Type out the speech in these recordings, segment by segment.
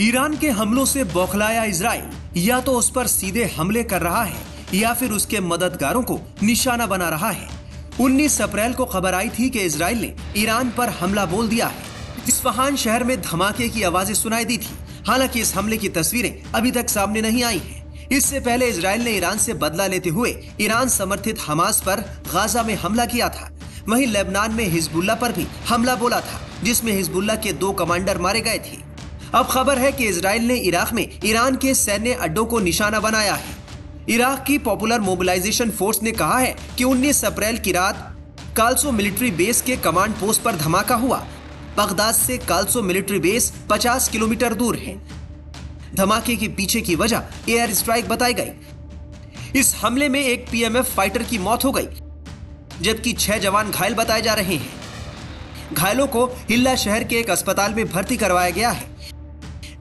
Iran के हमलों से बौखलाया इजराइल या तो उस पर सीधे हमले कर रहा है या फिर उसके मददगारों को निशाना बना रहा है। 19 अप्रैल को खबर आई थी कि इजराइल ने ईरान पर हमला बोल दिया है। इस्फहान शहर में धमाके की आवाजें सुनाई दी थी। हालांकि इस हमले की तस्वीरें अभी तक सामने नहीं आई हैं। इससे पहले इजराइल ने ईरान से बदला लेते हुए ईरान समर्थित हमास पर गाजा में हमला किया था। वहीं लेबनान में हिजबुल्लाह पर भी हमला बोला था, जिसमें हिजबुल्लाह के 2 कमांडर मारे गए थे। अब खबर है कि इजराइल ने इराक में ईरान के सैन्य अड्डों को निशाना बनाया है। इराक की पॉपुलर मोबिलाइजेशन फोर्स ने कहा है कि 19 अप्रैल की रात काल्सो मिलिट्री बेस के कमांड पोस्ट पर धमाका हुआ। बगदाद से काल्सो मिलिट्री बेस 50 किलोमीटर दूर है। धमाके के पीछे की वजह एयर स्ट्राइक बताई गई। इस हमले में एक पीएमएफ फाइटर की मौत हो गई, जबकि 6 जवान घायल बताए जा रहे हैं। घायलों को हिल्ला शहर के एक अस्पताल में भर्ती करवाया गया है।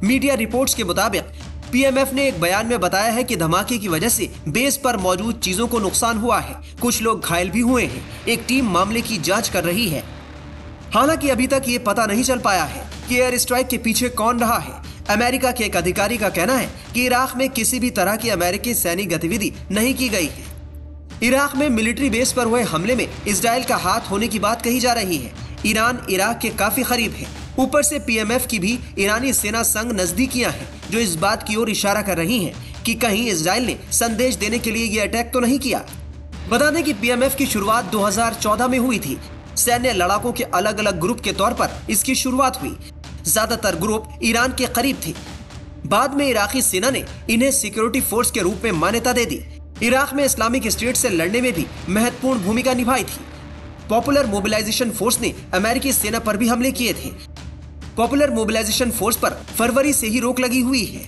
मीडिया रिपोर्ट्स के मुताबिक पीएमएफ ने एक बयान में बताया है कि धमाके की वजह से बेस पर मौजूद चीजों को नुकसान हुआ है। कुछ लोग घायल भी हुए हैं। एक टीम मामले की जांच कर रही है। हालांकि अभी तक ये पता नहीं चल पाया है कि एयर स्ट्राइक के पीछे कौन रहा है। अमेरिका के एक अधिकारी का कहना है कि इराक में किसी भी तरह की अमेरिकी सैनिक गतिविधि नहीं की गई है। इराक में मिलिट्री बेस पर हुए हमले में इजराइल का हाथ होने की बात कही जा रही है। ईरान इराक के काफी करीब है। ऊपर से पीएमएफ की भी ईरानी सेना संग नजदीकियां हैं, जो इस बात की ओर इशारा कर रही हैं कि कहीं इजराइल ने संदेश देने के लिए ये अटैक तो नहीं किया। बता दें कि पीएमएफ की शुरुआत 2014 में हुई थी। सैन्य लड़ाकों के अलग अलग ग्रुप के तौर पर इसकी शुरुआत हुई। ज्यादातर ग्रुप ईरान के करीब थे। बाद में इराकी सेना ने इन्हें सिक्योरिटी फोर्स के रूप में मान्यता दे दी। इराक में इस्लामिक स्टेट से लड़ने में भी महत्वपूर्ण भूमिका निभाई थी। पॉपुलर मोबिलाइजेशन फोर्स ने अमेरिकी सेना पर भी हमले किए थे। पॉपुलर मोबिलाइजेशन फोर्स पर फरवरी से ही रोक लगी हुई है।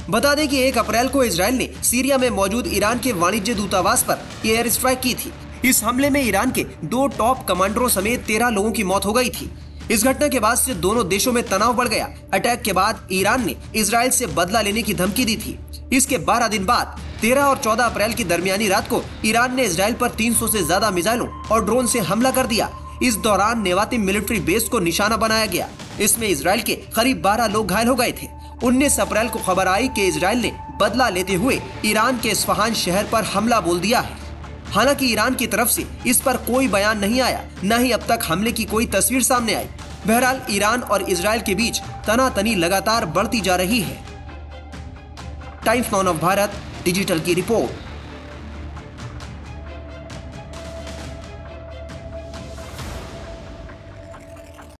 बता दें कि 1 अप्रैल को इजराइल ने सीरिया में मौजूद ईरान के वाणिज्य दूतावास पर एयर स्ट्राइक की थी। इस हमले में ईरान के 2 टॉप कमांडरों समेत 13 लोगों की मौत हो गई थी। इस घटना के बाद से दोनों देशों में तनाव बढ़ गया। अटैक के बाद ईरान ने इजराइल से बदला लेने की धमकी दी थी। इसके 12 दिन बाद 13 और 14 अप्रैल की दरमियानी रात को ईरान ने इजराइल पर 300 से ज्यादा मिसाइलों और ड्रोन से हमला कर दिया। इस दौरान नेवाती मिलिट्री बेस को निशाना बनाया गया। इसमें इजराइल के करीब 12 लोग घायल हो गए थे। 19 अप्रैल को खबर आई कि इजराइल ने बदला लेते हुए ईरान के इस्फहान शहर पर हमला बोल दिया है। हालांकि ईरान की तरफ से इस पर कोई बयान नहीं आया, न ही अब तक हमले की कोई तस्वीर सामने आई। बहरहाल ईरान और इजराइल के बीच तनातनी लगातार बढ़ती जा रही है। Times now of Bharat digital की रिपोर्ट।